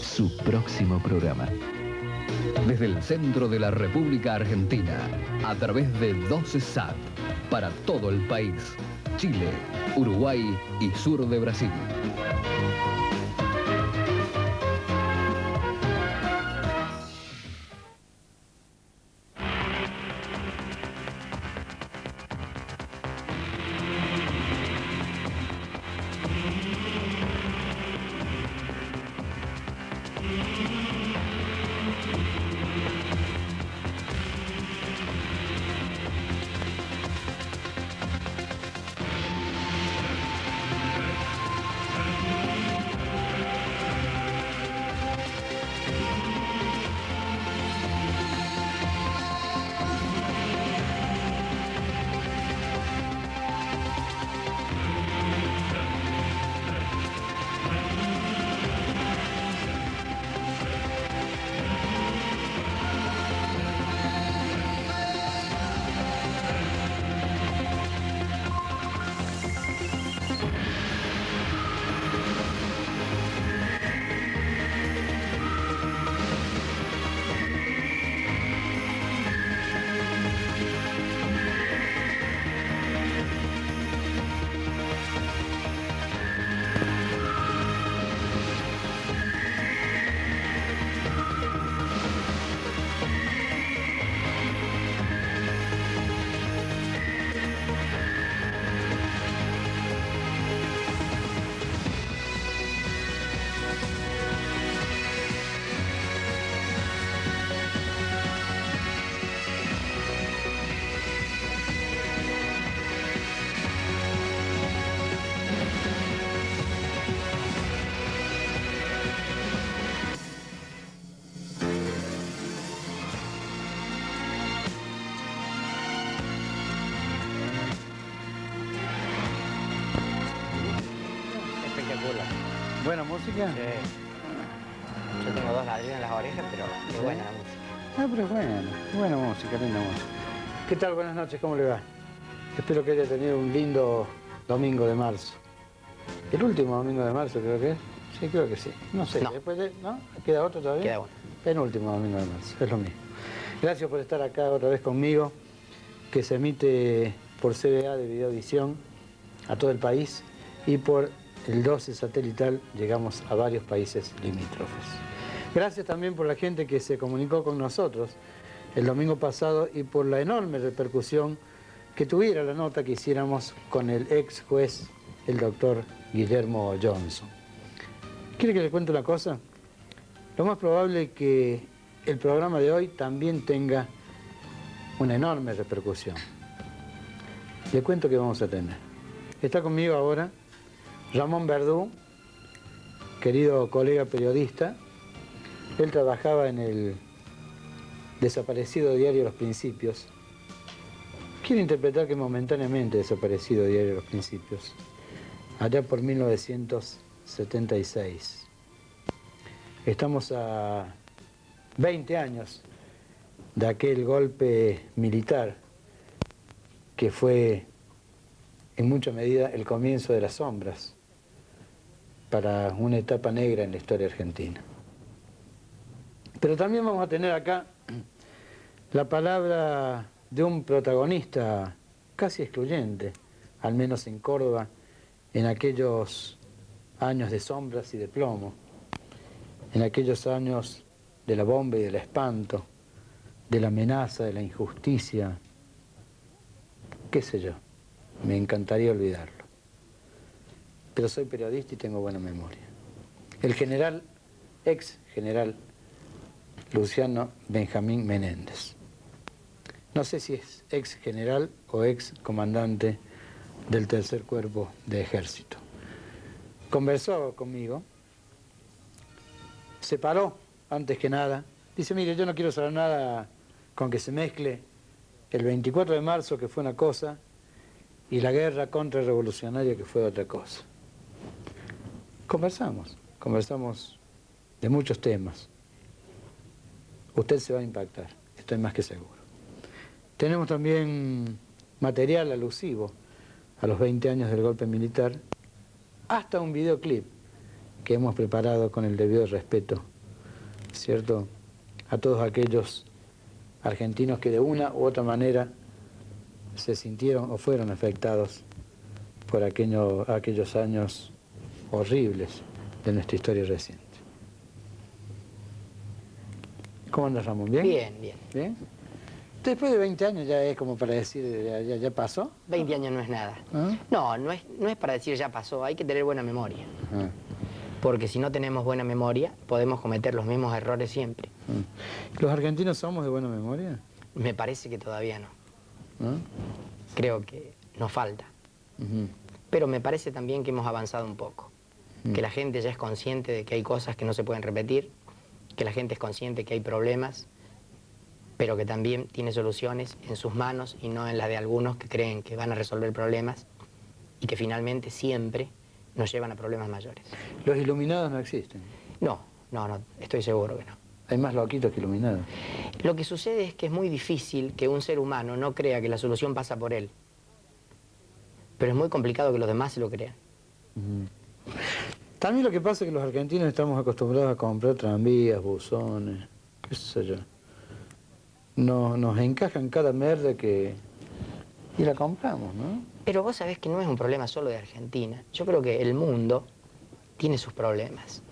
su próximo programa. Desde el centro de la República Argentina, a través de 12 SAT, para todo el país, Chile, Uruguay y sur de Brasil. ¿Buena música? Sí. Yo tengo 2 ladrillos en las orejas, pero es buena la música. Ah, pero buena música, linda música. ¿Qué tal? Buenas noches, ¿cómo le va? Espero que haya tenido un lindo domingo de marzo. ¿El último domingo de marzo creo que es? Sí, creo que sí. No sé, no. Después de... ¿No? ¿Queda otro todavía? Queda uno. Penúltimo domingo de marzo, es lo mismo. Gracias por estar acá otra vez conmigo, que se emite por CBA de Videovisión a todo el país y por el 12 satelital llegamos a varios países limítrofes. Gracias también por la gente que se comunicó con nosotros el domingo pasado y por la enorme repercusión que tuviera la nota que hiciéramos con el ex juez, el doctor Guillermo Johnson. ¿Quiere que le cuente una cosa? Lo más probable es que el programa de hoy también tenga una enorme repercusión. Le cuento que vamos a tener. Está conmigo ahora Ramón Verdú, querido colega periodista. Él trabajaba en el desaparecido diario Los Principios. Quiero interpretar que momentáneamente desaparecido diario Los Principios, allá por 1976. Estamos a 20 años de aquel golpe militar que fue en mucha medida el comienzo de las sombras para una etapa negra en la historia argentina. Pero también vamos a tener acá la palabra de un protagonista casi excluyente, al menos en Córdoba, en aquellos años de sombras y de plomo, en aquellos años de la bomba y del espanto, de la amenaza, de la injusticia, qué sé yo, me encantaría olvidarlo. Pero soy periodista y tengo buena memoria. El general, ex general Luciano Benjamín Menéndez. No sé si es ex general o ex comandante del Tercer Cuerpo de Ejército. Conversó conmigo, se paró antes que nada, dice, mire, yo no quiero saber nada con que se mezcle el 24 de marzo, que fue una cosa, y la guerra contrarrevolucionaria, que fue otra cosa. Conversamos de muchos temas. Usted se va a impactar, estoy más que seguro. Tenemos también material alusivo a los 20 años del golpe militar, hasta un videoclip que hemos preparado con el debido respeto, ¿cierto?, a todos aquellos argentinos que de una u otra manera se sintieron o fueron afectados por aquellos años horribles de nuestra historia reciente. ¿Cómo andas, Ramón? ¿Bien? Bien, bien. ¿Bien? Después de 20 años ya es como para decir, ya pasó. 20 años no es nada. ¿Ah? No es para decir ya pasó, hay que tener buena memoria. Ah. Porque si no tenemos buena memoria, podemos cometer los mismos errores siempre. ¿Los argentinos somos de buena memoria? Me parece que todavía no. ¿Ah? Creo que nos falta. Uh-huh. Pero me parece también que hemos avanzado un poco. Que la gente ya es consciente de que hay cosas que no se pueden repetir, que la gente es consciente que hay problemas, pero que también tiene soluciones en sus manos y no en las de algunos que creen que van a resolver problemas y que finalmente siempre nos llevan a problemas mayores. ¿Los iluminados no existen? No, estoy seguro que no. Hay más loquitos que iluminados. Lo que sucede es que es muy difícil que un ser humano no crea que la solución pasa por él. Pero es muy complicado que los demás se lo crean. También lo que pasa es que los argentinos estamos acostumbrados a comprar tranvías, buzones, qué sé yo. Nos encajan cada merda y la compramos, ¿no? Pero vos sabés que no es un problema solo de Argentina. Yo creo que el mundo tiene sus problemas.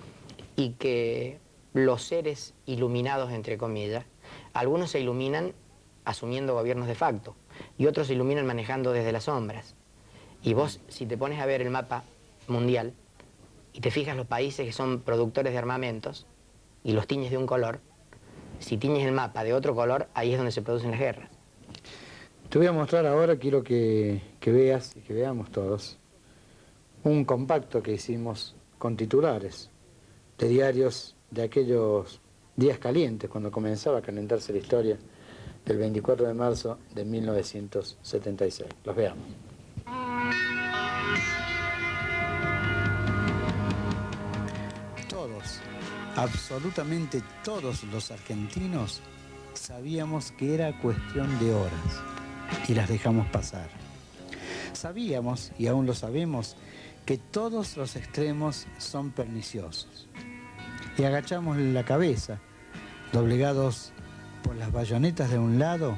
Y que los seres iluminados, entre comillas, algunos se iluminan asumiendo gobiernos de facto y otros se iluminan manejando desde las sombras. Y vos, si te pones a ver el mapa mundial y te fijas los países que son productores de armamentos y los tiñes de un color, si tiñes el mapa de otro color, ahí es donde se producen las guerras. Te voy a mostrar ahora, quiero que veas y que veamos todos, un compacto que hicimos con titulares de diarios de aquellos días calientes, cuando comenzaba a calentarse la historia del 24 de marzo de 1976. Los veamos. Todos, absolutamente todos los argentinos sabíamos que era cuestión de horas y las dejamos pasar. Sabíamos, y aún lo sabemos, que todos los extremos son perniciosos. Y agachamos la cabeza, doblegados por las bayonetas de un lado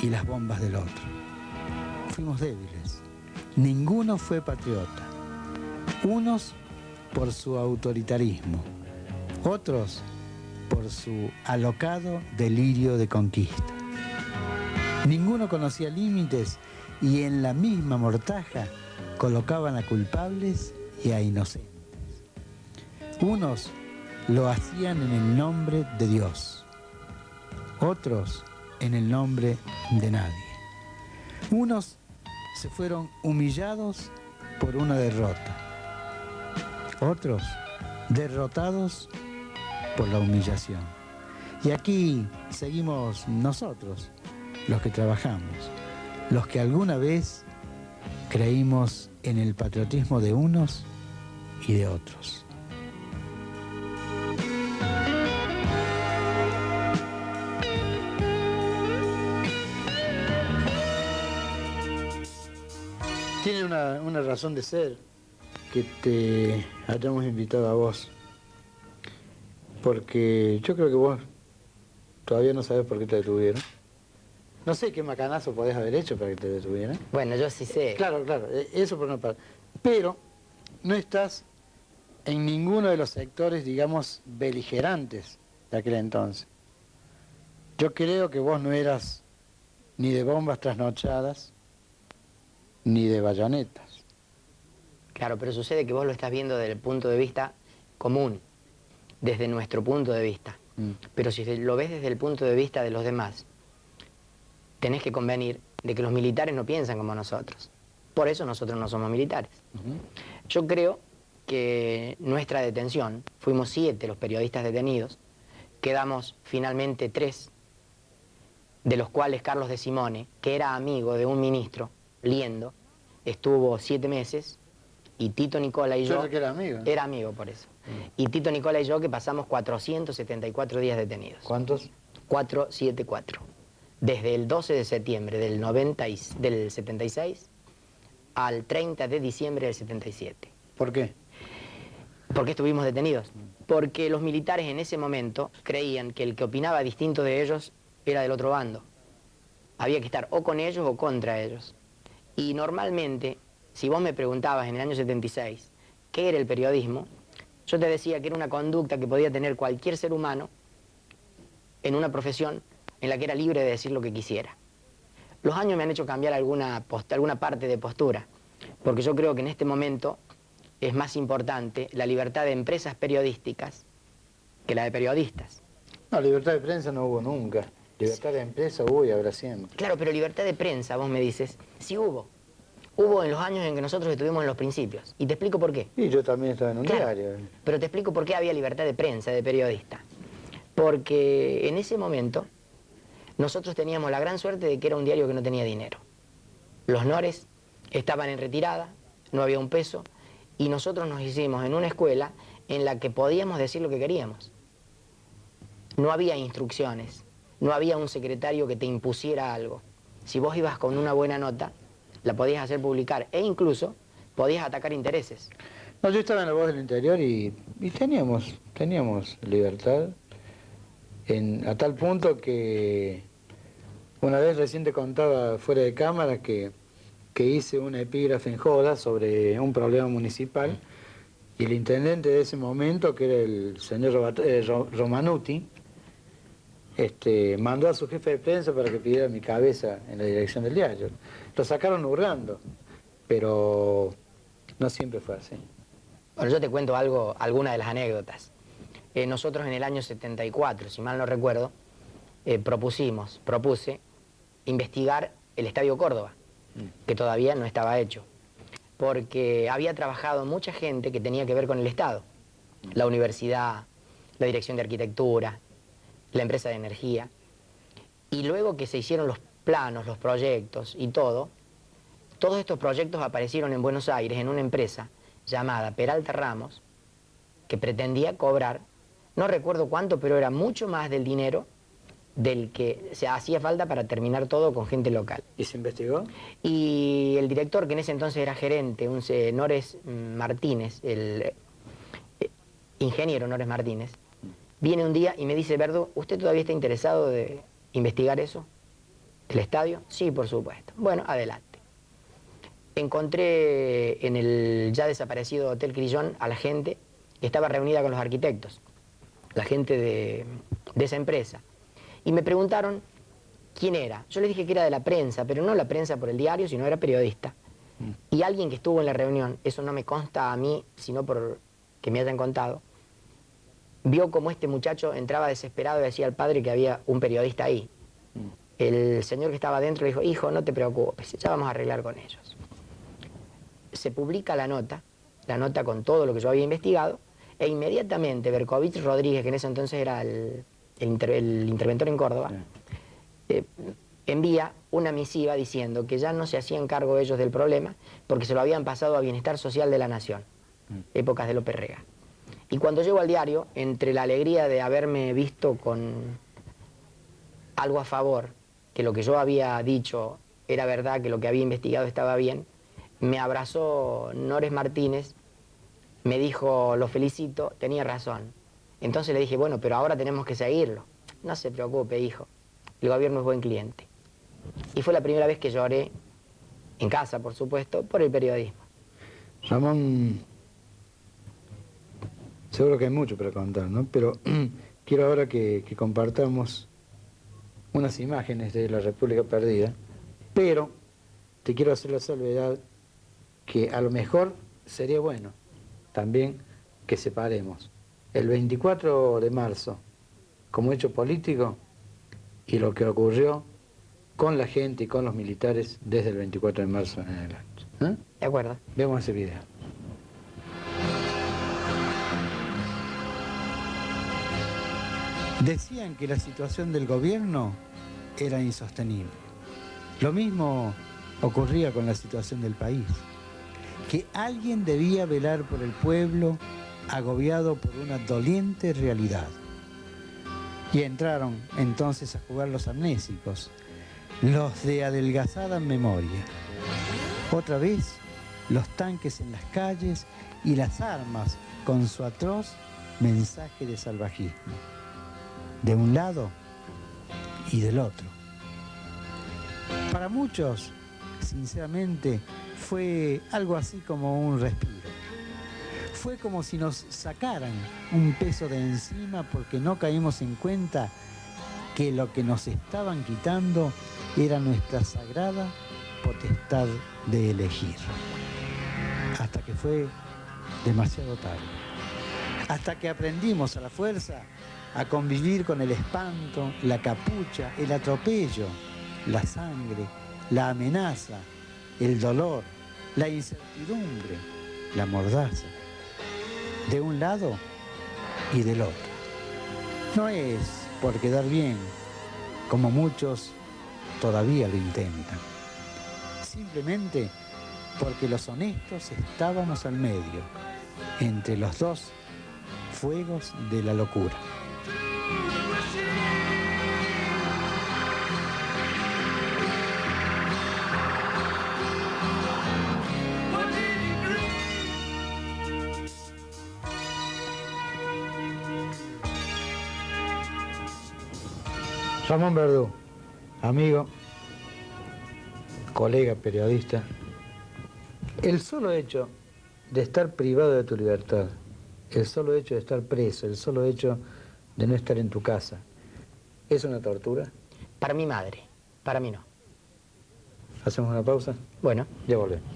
y las bombas del otro. Fuimos débiles. Ninguno fue patriota. Unos por su autoritarismo, otros por su alocado delirio de conquista. Ninguno conocía límites y en la misma mortaja colocaban a culpables y a inocentes. Unos lo hacían en el nombre de Dios, otros en el nombre de nadie. Unos se fueron humillados por una derrota, otros derrotados por la humillación. Y aquí seguimos nosotros, los que trabajamos, los que alguna vez creímos en el patriotismo de unos y de otros. Tiene una razón de ser que te hayamos invitado a vos, porque yo creo que vos todavía no sabés por qué te detuvieron. No sé qué macanazo podés haber hecho para que te detuvieran. Bueno, yo sí sé. Claro, eso por una parte. Pero no estás en ninguno de los sectores, digamos, beligerantes de aquel entonces. Yo creo que vos no eras ni de bombas trasnochadas, ni de bayonetas. Claro, pero sucede que vos lo estás viendo desde el punto de vista común, desde nuestro punto de vista. Pero si lo ves desde el punto de vista de los demás, tenés que convenir de que los militares no piensan como nosotros. Por eso nosotros no somos militares. Yo creo que nuestra detención, fuimos 7 los periodistas detenidos, quedamos finalmente 3, de los cuales Carlos de Simone, que era amigo de un ministro, Liendo, estuvo 7 meses, y Tito Nicola y yo... Yo que era amigo. Era amigo, por eso. Y Tito Nicola y yo que pasamos 474 días detenidos. ¿Cuántos? 474. Desde el 12 de septiembre del 76 al 30 de diciembre del 77. ¿Por qué? ¿Por qué estuvimos detenidos? Porque los militares en ese momento creían que el que opinaba distinto de ellos era del otro bando. Había que estar o con ellos o contra ellos. Y normalmente, si vos me preguntabas en el año 76 qué era el periodismo, yo te decía que era una conducta que podía tener cualquier ser humano en una profesión en la que era libre de decir lo que quisiera. Los años me han hecho cambiar alguna parte de postura, porque yo creo que en este momento es más importante la libertad de empresas periodísticas que la de periodistas. No, libertad de prensa no hubo nunca. Libertad de empresa hubo y habrá siempre. Claro, pero libertad de prensa, vos me dices, sí hubo. Hubo en los años en que nosotros estuvimos en los principios. Y te explico por qué. Y yo también estaba en un diario. Pero te explico por qué había libertad de prensa, de periodista. Porque en ese momento nosotros teníamos la gran suerte de que era un diario que no tenía dinero. Los Nores estaban en retirada, no había un peso, y nosotros nos hicimos en una escuela en la que podíamos decir lo que queríamos. No había instrucciones, no había un secretario que te impusiera algo. Si vos ibas con una buena nota, la podías hacer publicar e incluso podías atacar intereses. No, yo estaba en La Voz del Interior y teníamos libertad a tal punto que una vez recién te contaba fuera de cámara que hice una epígrafe en joda sobre un problema municipal y el intendente de ese momento, que era el señor Romanuti, mandó a su jefe de prensa para que pidiera mi cabeza en la dirección del diario. Lo sacaron hurgando, pero no siempre fue así. Bueno, yo te cuento alguna de las anécdotas. Nosotros en el año 74, si mal no recuerdo, propuse investigar el Estadio Córdoba, que todavía no estaba hecho, porque había trabajado mucha gente que tenía que ver con el Estado, la universidad, la dirección de arquitectura, la empresa de energía, y luego que se hicieron los planos, los proyectos y todos estos proyectos aparecieron en Buenos Aires en una empresa llamada Peralta Ramos, que pretendía cobrar, no recuerdo cuánto, pero era mucho más del dinero del que se hacía falta para terminar todo con gente local. ¿Y se investigó? Y el director, que en ese entonces era gerente, un Nores Martínez, el ingeniero Nores Martínez, viene un día y me dice: Verdu, ¿usted todavía está interesado de investigar eso? ¿El estadio? Sí, por supuesto. Bueno, adelante. Encontré en el ya desaparecido Hotel Crillón a la gente que estaba reunida con los arquitectos, la gente de esa empresa. Y me preguntaron quién era. Yo les dije que era de la prensa, pero no la prensa por el diario, sino era periodista. Y alguien que estuvo en la reunión, eso no me consta a mí, sino por que me hayan contado, vio como este muchacho entraba desesperado y decía al padre que había un periodista ahí. El señor que estaba adentro le dijo: hijo, no te preocupes, ya vamos a arreglar con ellos. Se publica la nota con todo lo que yo había investigado, e inmediatamente Berkovich Rodríguez, que en ese entonces era el interventor en Córdoba, envía una misiva diciendo que ya no se hacían cargo ellos del problema porque se lo habían pasado a Bienestar Social de la Nación, épocas de López Rega. Y cuando llego al diario, entre la alegría de haberme visto con algo a favor, que lo que yo había dicho era verdad, que lo que había investigado estaba bien, me abrazó Nores Martínez, me dijo: lo felicito, tenía razón. Entonces le dije: bueno, pero ahora tenemos que seguirlo. No se preocupe, hijo, el gobierno es buen cliente. Y fue la primera vez que lloré, en casa por supuesto, por el periodismo. Ramón, seguro que hay mucho para contar, ¿no? Pero quiero ahora que compartamos unas imágenes de la República Perdida, pero te quiero hacer la salvedad que a lo mejor sería bueno también que separemos el 24 de marzo como hecho político y lo que ocurrió con la gente y con los militares desde el 24 de marzo en adelante. ¿Eh? De acuerdo. Vemos ese video. Decían que la situación del gobierno era insostenible. Lo mismo ocurría con la situación del país, que alguien debía velar por el pueblo agobiado por una doliente realidad. Y entraron entonces a jugar los amnésicos, los de adelgazada memoria. Otra vez, los tanques en las calles y las armas con su atroz mensaje de salvajismo, de un lado y del otro. Para muchos, sinceramente, fue algo así como un respiro. Fue como si nos sacaran un peso de encima porque no caímos en cuenta que lo que nos estaban quitando era nuestra sagrada potestad de elegir. Hasta que fue demasiado tarde. Hasta que aprendimos a la fuerza a convivir con el espanto, la capucha, el atropello, la sangre, la amenaza, el dolor, la incertidumbre, la mordaza, de un lado y del otro. No es por quedar bien, como muchos todavía lo intentan. Simplemente porque los honestos estábamos al medio, entre los dos fuegos de la locura. Ramón Verdú, amigo, colega, periodista, el solo hecho de estar privado de tu libertad, el solo hecho de estar preso, el solo hecho de no estar en tu casa, ¿es una tortura? Para mi madre, para mí no. ¿Hacemos una pausa? Bueno. Ya volvemos.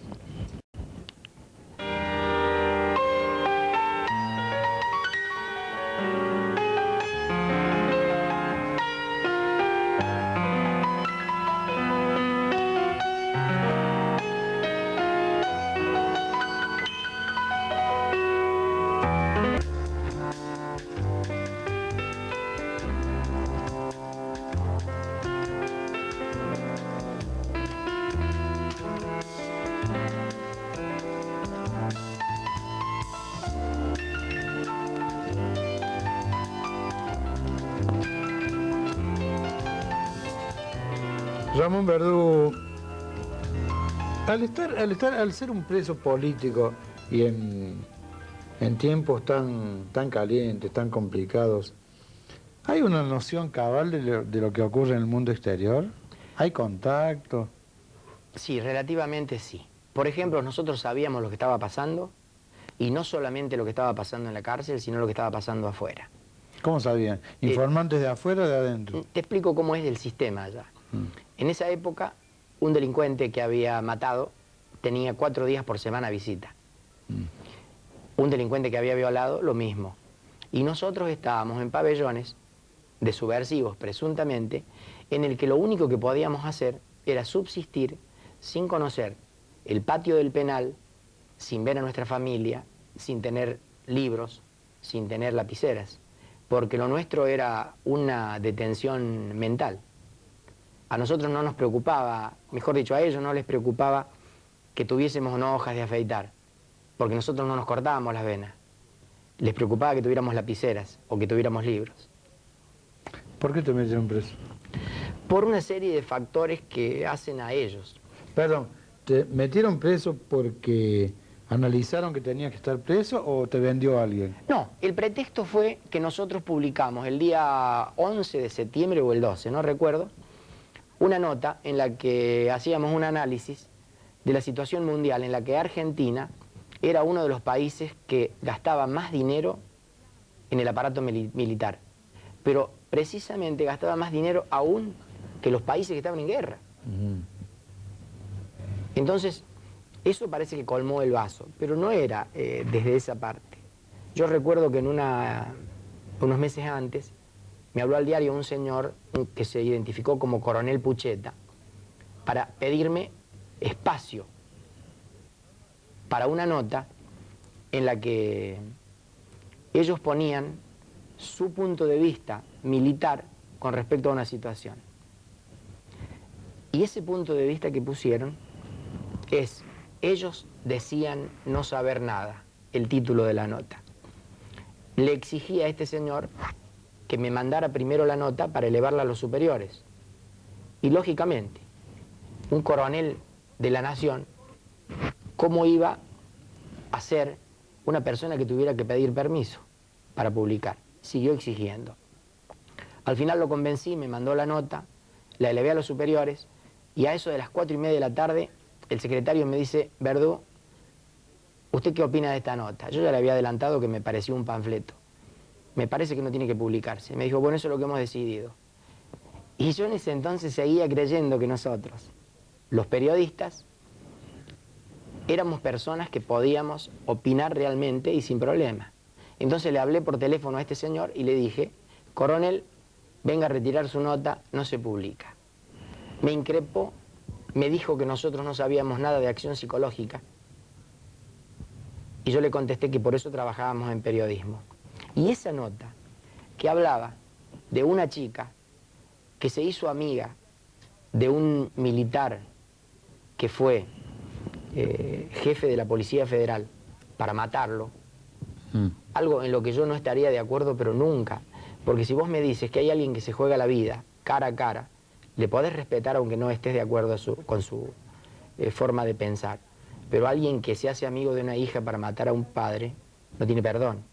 Ramón Verdú, al ser un preso político y en tiempos tan calientes, tan complicados, ¿hay una noción cabal de lo que ocurre en el mundo exterior? ¿Hay contacto? Sí, relativamente sí. Por ejemplo, nosotros sabíamos lo que estaba pasando, y no solamente lo que estaba pasando en la cárcel, sino lo que estaba pasando afuera. ¿Cómo sabían? ¿Informantes de afuera o de adentro? Te explico cómo es el sistema allá. En esa época, un delincuente que había matado tenía 4 días por semana visita. Un delincuente que había violado, lo mismo. Y nosotros estábamos en pabellones de subversivos, presuntamente, en el que lo único que podíamos hacer era subsistir sin conocer el patio del penal, sin ver a nuestra familia, sin tener libros, sin tener lapiceras, porque lo nuestro era una detención mental. A nosotros no nos preocupaba, mejor dicho, a ellos no les preocupaba que tuviésemos no hojas de afeitar, porque nosotros no nos cortábamos las venas. Les preocupaba que tuviéramos lapiceras o que tuviéramos libros. ¿Por qué te metieron preso? Por una serie de factores que hacen a ellos. Perdón, ¿te metieron preso porque analizaron que tenías que estar preso o te vendió alguien? No, el pretexto fue que nosotros publicamos el día 11 de septiembre o el 12, no recuerdo, una nota en la que hacíamos un análisis de la situación mundial, en la que Argentina era uno de los países que gastaba más dinero en el aparato militar, pero precisamente gastaba más dinero aún que los países que estaban en guerra. Entonces, eso parece que colmó el vaso, pero no era desde esa parte. Yo recuerdo que unos meses antes me habló al diario un señor que se identificó como Coronel Pucheta para pedirme espacio para una nota en la que ellos ponían su punto de vista militar con respecto a una situación. Y ese punto de vista que pusieron es: ellos decían no saber nada, el título de la nota. Le exigí a este señor que me mandara primero la nota para elevarla a los superiores. Y lógicamente, un coronel de la nación, ¿cómo iba a hacer una persona que tuviera que pedir permiso para publicar. Siguió exigiendo. Al final lo convencí, me mandó la nota, la elevé a los superiores y a eso de las 4:30 de la tarde el secretario me dice: Verdú, ¿usted qué opina de esta nota? Yo ya le había adelantado que me pareció un panfleto. Me parece que no tiene que publicarse. Me dijo: bueno, eso es lo que hemos decidido. Y yo en ese entonces seguía creyendo que nosotros, los periodistas, éramos personas que podíamos opinar realmente y sin problema. Entonces le hablé por teléfono a este señor y le dije: coronel, venga a retirar su nota, no se publica. Me increpó, me dijo que nosotros no sabíamos nada de acción psicológica. Y yo le contesté que por eso trabajábamos en periodismo. Y esa nota, que hablaba de una chica que se hizo amiga de un militar que fue jefe de la Policía Federal para matarlo, algo en lo que yo no estaría de acuerdo, pero nunca. Porque si vos me dices que hay alguien que se juega la vida cara a cara, le podés respetar aunque no estés de acuerdo con su forma de pensar. Pero alguien que se hace amigo de una hija para matar a un padre, no tiene perdón.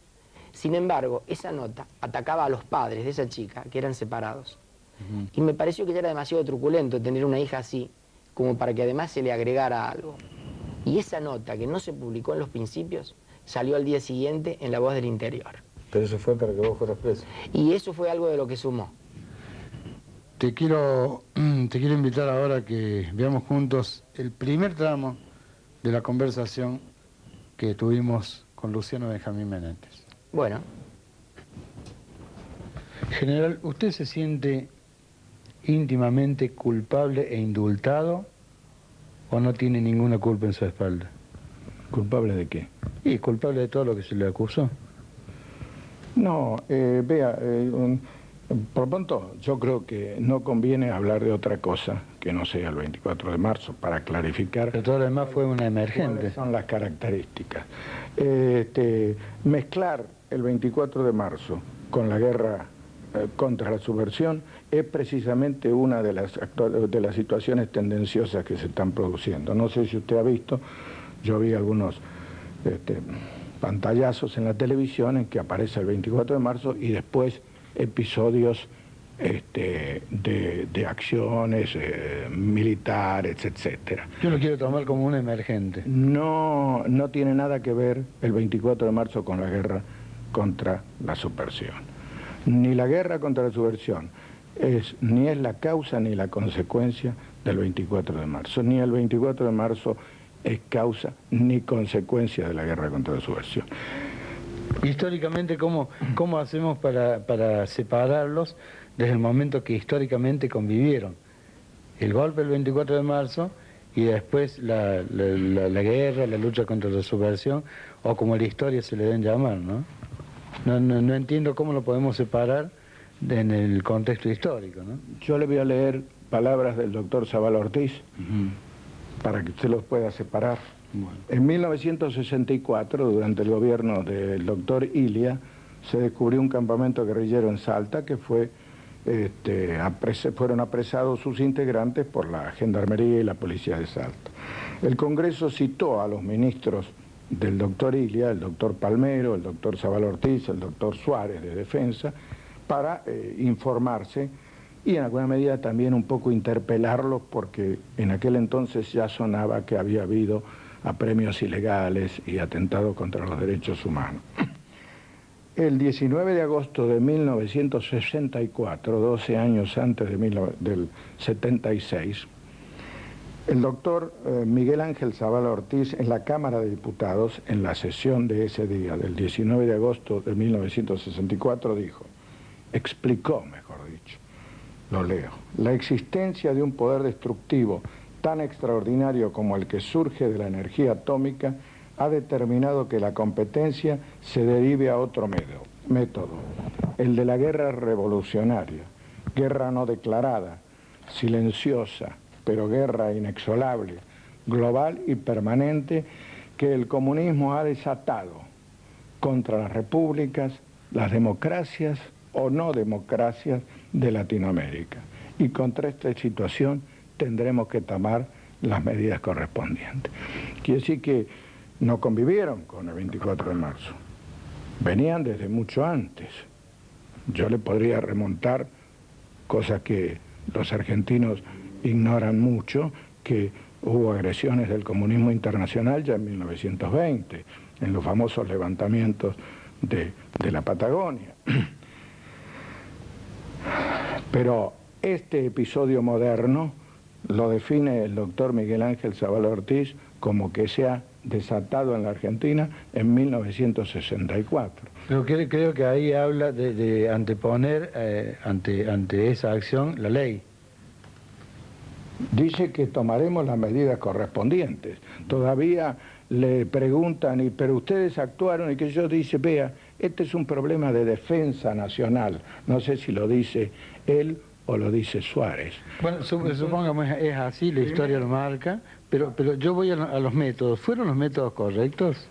Sin embargo, esa nota atacaba a los padres de esa chica, que eran separados. Y me pareció que ya era demasiado truculento tener una hija así, como para que además se le agregara algo. Y esa nota, que no se publicó en los principios, salió al día siguiente en La Voz del Interior. Pero eso fue para que vos fueras preso. Y eso fue algo de lo que sumó. Te quiero invitar ahora a que veamos juntos el primer tramo de la conversación que tuvimos con Luciano Benjamín Menéndez. Bueno. General, ¿usted se siente íntimamente culpable e indultado o no tiene ninguna culpa en su espalda? ¿Culpable de qué? Y culpable de todo lo que se le acusó. No, vea, por pronto yo creo que no conviene hablar de otra cosa que no sea el 24 de marzo para clarificar. Pero todo lo demás fue una emergente. ¿Cuáles son las características? Mezclar el 24 de marzo con la guerra contra la subversión es precisamente una de las situaciones tendenciosas que se están produciendo. No sé si usted ha visto, yo vi algunos pantallazos en la televisión en que aparece el 24 de marzo y después episodios de acciones militares, etcétera. Yo lo quiero tomar como un emergente. No tiene nada que ver el 24 de marzo con la guerra contra la subversión. Ni la guerra contra la subversión ni es la causa ni la consecuencia del 24 de marzo. Ni el 24 de marzo es causa ni consecuencia de la guerra contra la subversión. Históricamente, ¿cómo hacemos para separarlos desde el momento que históricamente convivieron? El golpe del 24 de marzo y después la guerra, la lucha contra la subversión, o como la historia se le den llamar, ¿no? No entiendo cómo lo podemos separar en el contexto histórico, ¿no? Yo le voy a leer palabras del doctor Zavala Ortiz para que usted los pueda separar. Bueno. En 1964, durante el gobierno del doctor Ilia, se descubrió un campamento guerrillero en Salta que fueron apresados sus integrantes por la Gendarmería y la Policía de Salta. El Congreso citó a los ministros del doctor Ilia, el doctor Palmero, el doctor Zavala Ortiz, el doctor Suárez de Defensa, para informarse y en alguna medida también un poco interpelarlos, porque en aquel entonces ya sonaba que había habido apremios ilegales y atentados contra los derechos humanos. El 19 de agosto de 1964, 12 años antes del 76, el doctor Miguel Ángel Zavala Ortiz, en la Cámara de Diputados, en la sesión de ese día, del 19 de agosto de 1964, explicó, mejor dicho, lo leo: la existencia de un poder destructivo tan extraordinario como el que surge de la energía atómica ha determinado que la competencia se derive a otro método, el de la guerra revolucionaria, guerra no declarada, silenciosa, pero guerra inexorable, global y permanente, que el comunismo ha desatado contra las repúblicas, las democracias o no democracias de Latinoamérica. Y contra esta situación tendremos que tomar las medidas correspondientes. Quiere decir que no convivieron con el 24 de marzo. Venían desde mucho antes. Yo le podría remontar cosas que los argentinos ignoran mucho, que hubo agresiones del comunismo internacional ya en 1920, en los famosos levantamientos de la Patagonia. Pero este episodio moderno lo define el doctor Miguel Ángel Zavala Ortiz como que se ha desatado en la Argentina en 1964. Pero creo que ahí habla de anteponer ante esa acción la ley. Dice que tomaremos las medidas correspondientes. Todavía le preguntan, pero ustedes actuaron, y que yo dice, vea, este es un problema de defensa nacional. No sé si lo dice él o lo dice Suárez. Bueno, supongamos es así, la historia lo marca, pero yo voy a los métodos. ¿Fueron los métodos correctos?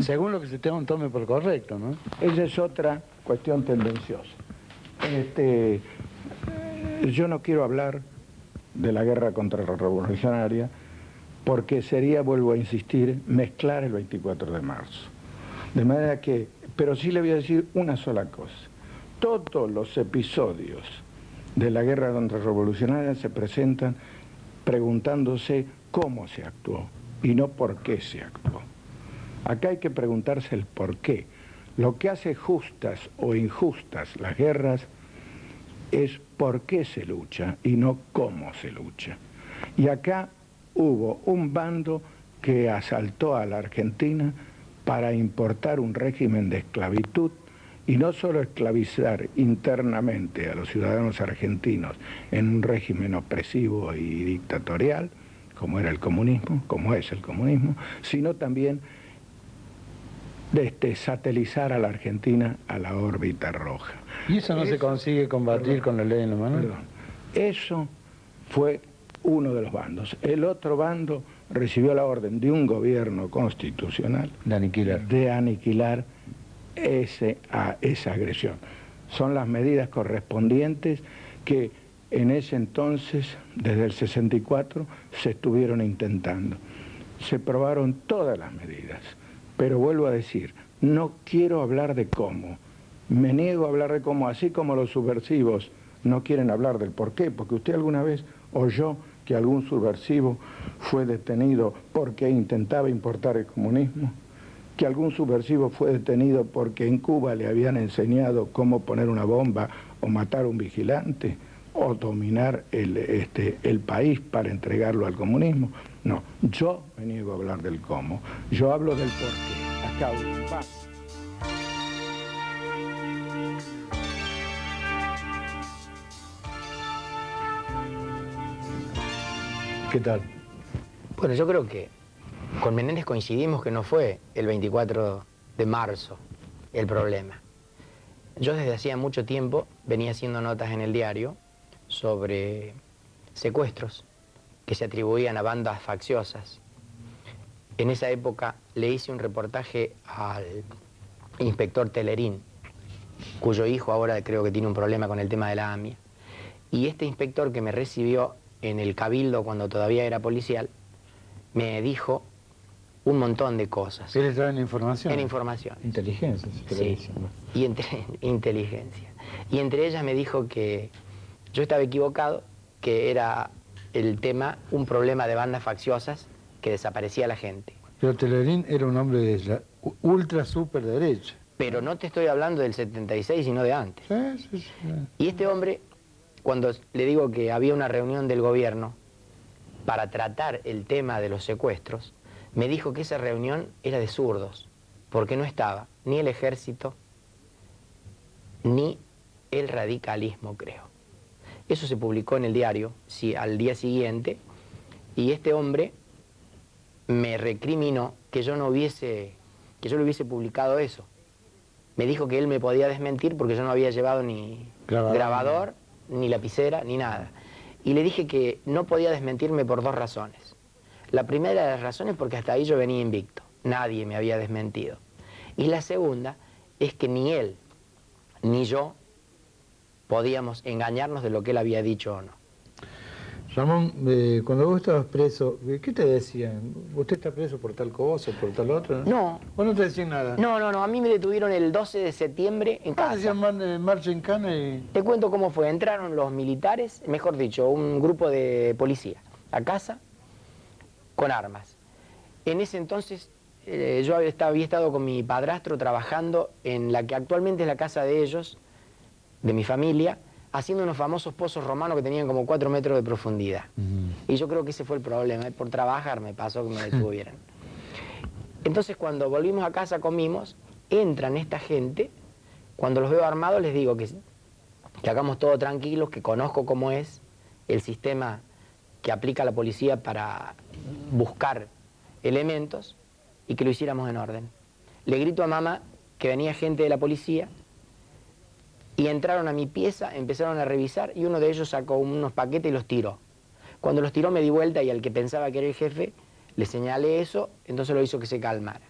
Según lo que se tome por correcto, ¿no? Esa es otra cuestión tendenciosa. Yo no quiero hablar de la guerra contrarrevolucionaria porque sería, vuelvo a insistir, mezclar el 24 de marzo. De manera que, pero sí le voy a decir una sola cosa. Todos los episodios de la guerra contrarrevolucionaria se presentan preguntándose cómo se actuó y no por qué se actuó. Acá hay que preguntarse el por qué. Lo que hace justas o injustas las guerras es por qué se lucha y no cómo se lucha. Y acá hubo un bando que asaltó a la Argentina para importar un régimen de esclavitud y no solo esclavizar internamente a los ciudadanos argentinos en un régimen opresivo y dictatorial, como era el comunismo, como es el comunismo, sino también satelizar a la Argentina a la órbita roja. ¿Y eso no se consigue combatir con la ley en la mano? Perdón. Eso fue uno de los bandos. El otro bando recibió la orden de un gobierno constitucional de aniquilar esa agresión. Son las medidas correspondientes que en ese entonces, desde el 64, se estuvieron intentando. Se probaron todas las medidas, pero vuelvo a decir, no quiero hablar de cómo. Me niego a hablar de cómo, así como los subversivos no quieren hablar del por qué, porque usted alguna vez oyó que algún subversivo fue detenido porque intentaba importar el comunismo, que algún subversivo fue detenido porque en Cuba le habían enseñado cómo poner una bomba o matar a un vigilante o dominar el país para entregarlo al comunismo. No, yo me niego a hablar del cómo, yo hablo del por qué. Acá un paso. ¿Qué tal? Bueno, yo creo que con Menéndez coincidimos que no fue el 24 de marzo el problema. Yo desde hacía mucho tiempo venía haciendo notas en el diario sobre secuestros que se atribuían a bandas facciosas. En esa época le hice un reportaje al inspector Telerín, cuyo hijo ahora creo que tiene un problema con el tema de la AMIA. Y este inspector que me recibió en el Cabildo cuando todavía era policial, me dijo un montón de cosas. ¿Él estaba en información? En información. Inteligencia, si sí. Y inteligencia. Y entre ellas me dijo que yo estaba equivocado, que era el tema un problema de bandas facciosas que desaparecía la gente. Pero Telerín era un hombre de la ultra super derecha. Pero no te estoy hablando del 76, sino de antes. Sí. Y este hombre, cuando le digo que había una reunión del gobierno para tratar el tema de los secuestros, me dijo que esa reunión era de zurdos, porque no estaba ni el ejército, ni el radicalismo, creo. Eso se publicó en el diario, sí, al día siguiente, y este hombre me recriminó que yo le hubiese publicado eso. Me dijo que él me podía desmentir porque yo no había llevado ni grabador, ni lapicera, ni nada. Y le dije que no podía desmentirme por dos razones. La primera de las razones porque hasta ahí yo venía invicto. Nadie me había desmentido. Y la segunda es que ni él ni yo podíamos engañarnos de lo que él había dicho o no. Ramón, cuando vos estabas preso, ¿qué te decían? ¿Usted está preso por tal cosa, por tal otra? No. ¿Vos no te decían nada? No, a mí me detuvieron el 12 de septiembre en casa. Decían marcha en cana y... Te cuento cómo fue. Entraron los militares, mejor dicho, un grupo de policía a casa con armas. En ese entonces yo había estado con mi padrastro trabajando en la que actualmente es la casa de ellos, de mi familia, haciendo unos famosos pozos romanos que tenían como 4 metros de profundidad. Y yo creo que ese fue el problema, por trabajar me pasó que me detuvieran. Entonces cuando volvimos a casa comimos, entran esta gente, cuando los veo armados les digo que hagamos todo tranquilos, que conozco cómo es el sistema que aplica la policía para buscar elementos y que lo hiciéramos en orden. Le grito a mamá que venía gente de la policía y entraron a mi pieza, empezaron a revisar y uno de ellos sacó unos paquetes y los tiró. Cuando los tiró me di vuelta y al que pensaba que era el jefe le señalé eso, entonces lo hizo que se calmara.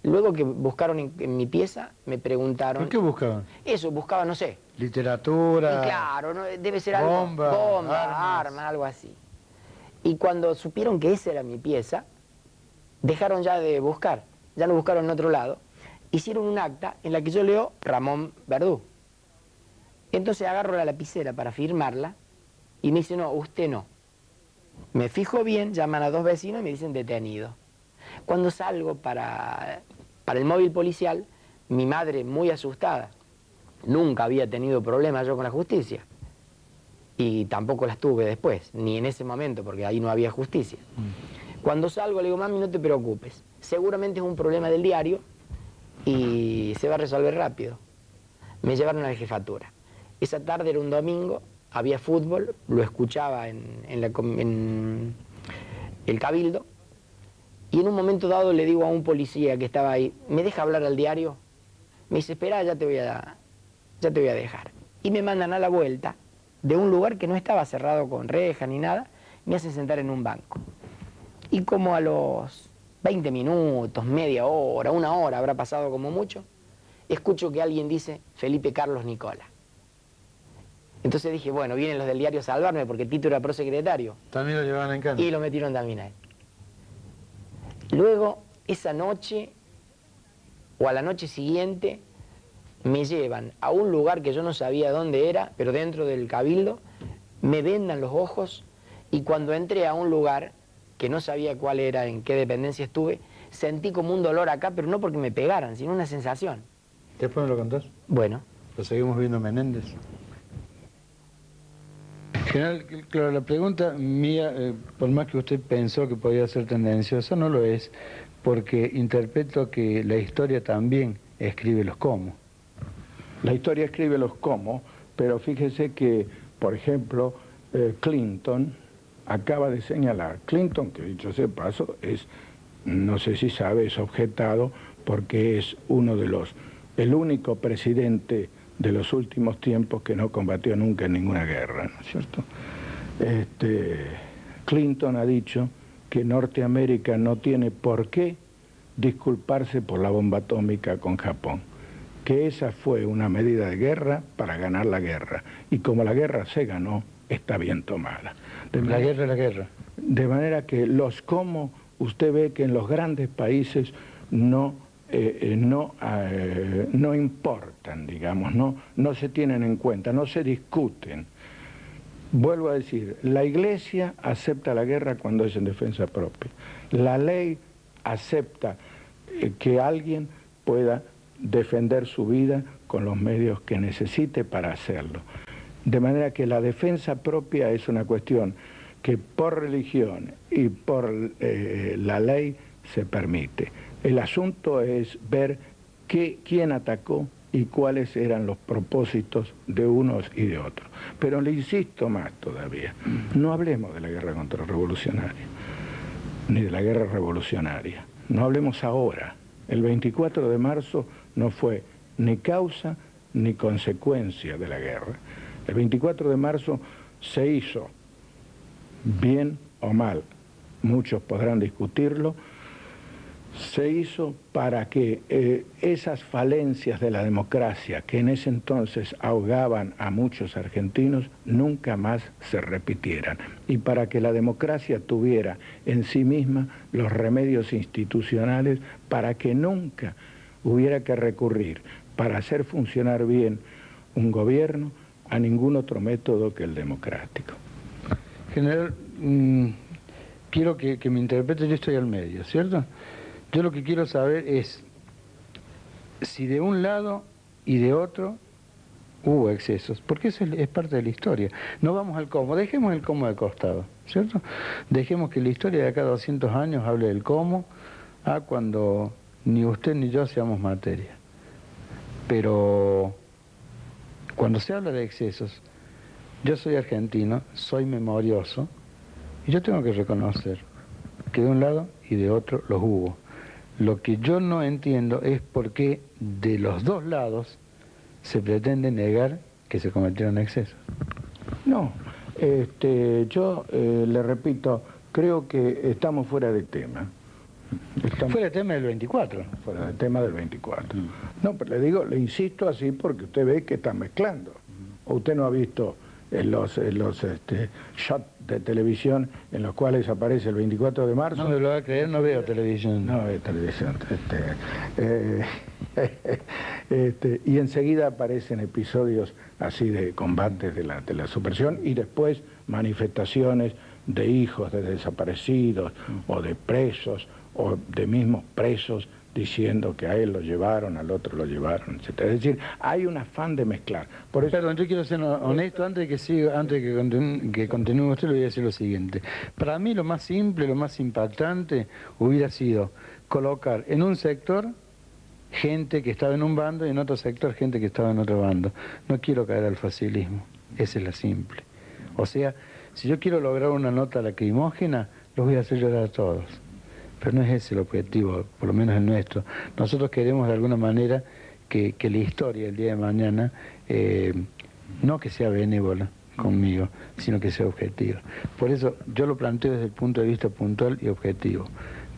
Luego que buscaron en mi pieza me preguntaron... ¿Por qué buscaban? Eso, buscaban, no sé. Literatura... Y claro, ¿no? Debe ser algo... Bomba, armas, algo así. Y cuando supieron que esa era mi pieza, dejaron ya de buscar, ya lo buscaron en otro lado, hicieron un acta en la que yo leo Ramón Verdú. Entonces agarro la lapicera para firmarla y me dice, no, usted no. Me fijo bien, llaman a 2 vecinos y me dicen detenido. Cuando salgo para el móvil policial, mi madre muy asustada, nunca había tenido problemas yo con la justicia. Y tampoco las tuve después, ni en ese momento, porque ahí no había justicia. Cuando salgo le digo, mami, no te preocupes, seguramente es un problema del diario y se va a resolver rápido. Me llevaron a la jefatura. Esa tarde era un domingo, había fútbol, lo escuchaba en el Cabildo, y en un momento dado le digo a un policía que estaba ahí, ¿me deja hablar al diario? Me dice, espera, ya te voy a dejar. Y me mandan a la vuelta de un lugar que no estaba cerrado con reja ni nada, me hacen sentar en un banco. Y como a los 20 minutos, media hora, 1 hora, habrá pasado como mucho, escucho que alguien dice Felipe Carlos Nicola. Entonces dije, bueno, vienen los del diario a salvarme porque Tito era prosecretario. También lo llevaban en cana. Y lo metieron también a él. Luego, esa noche, o a la noche siguiente, me llevan a un lugar que yo no sabía dónde era, pero dentro del Cabildo, me vendan los ojos y cuando entré a un lugar que no sabía cuál era, en qué dependencia estuve, sentí como un dolor acá, pero no porque me pegaran, sino una sensación. ¿Después me lo contás? Bueno. Lo seguimos viendo Menéndez. General, claro, la pregunta mía, por más que usted pensó que podía ser tendenciosa, no lo es, porque interpreto que la historia también escribe los cómo. La historia escribe los cómo, pero fíjese que, por ejemplo, Clinton acaba de señalar, Clinton, que dicho sea de paso, es, no sé si sabe, es objetado porque es el único presidente de los últimos tiempos que no combatió nunca en ninguna guerra, ¿no es cierto? Clinton ha dicho que Norteamérica no tiene por qué disculparse por la bomba atómica con Japón, que esa fue una medida de guerra para ganar la guerra, y como la guerra se ganó, está bien tomada. La guerra es la guerra. De manera que los cómo, usted ve que en los grandes países no importan, digamos, no se tienen en cuenta, no se discuten. Vuelvo a decir, la Iglesia acepta la guerra cuando es en defensa propia. La ley acepta que alguien pueda defender su vida con los medios que necesite para hacerlo. De manera que la defensa propia es una cuestión que por religión y por la ley se permite. El asunto es ver quién atacó y cuáles eran los propósitos de unos y de otros. Pero le insisto más todavía, no hablemos de la guerra contrarrevolucionaria, ni de la guerra revolucionaria. No hablemos ahora. El 24 de marzo no fue ni causa ni consecuencia de la guerra. El 24 de marzo se hizo, bien o mal, muchos podrán discutirlo, se hizo para que esas falencias de la democracia que en ese entonces ahogaban a muchos argentinos nunca más se repitieran, y para que la democracia tuviera en sí misma los remedios institucionales para que nunca hubiera que recurrir para hacer funcionar bien un gobierno a ningún otro método que el democrático. General, quiero que me interprete, yo estoy al medio, ¿cierto? Yo lo que quiero saber es si de un lado y de otro hubo excesos, porque eso es parte de la historia. No vamos al cómo, dejemos el cómo de costado, ¿cierto? Dejemos que la historia de acá 200 años hable del cómo, a cuando ni usted ni yo seamos materia. Pero cuando se habla de excesos, yo soy argentino, soy memorioso, y yo tengo que reconocer que de un lado y de otro los hubo. Lo que yo no entiendo es por qué de los dos lados se pretende negar que se cometieron excesos. No, yo le repito, creo que estamos fuera de tema. Fuera de tema del 24. Fuera del tema del 24. No, pero le insisto así porque usted ve que está mezclando. ¿O usted no ha visto los shots de televisión en los cuales aparece el 24 de marzo? No me lo va a creer, no veo televisión. No veo televisión. Y enseguida aparecen episodios así de combates de la subversión y después manifestaciones de hijos de desaparecidos o de presos o de mismos presos diciendo que a él lo llevaron, al otro lo llevaron, etc. Es decir, hay un afán de mezclar. Por eso... Perdón, yo quiero ser honesto, antes de que siga, antes de que continúe usted, le voy a decir lo siguiente. Para mí lo más simple, lo más impactante hubiera sido colocar en un sector gente que estaba en un bando y en otro sector gente que estaba en otro bando. No quiero caer al facilismo, esa es la simple. O sea, si yo quiero lograr una nota lacrimógena, los voy a hacer llorar a todos. Pero no es ese el objetivo, por lo menos el nuestro. Nosotros queremos de alguna manera que la historia el día de mañana, no que sea benévola conmigo, sino que sea objetiva. Por eso yo lo planteo desde el punto de vista puntual y objetivo.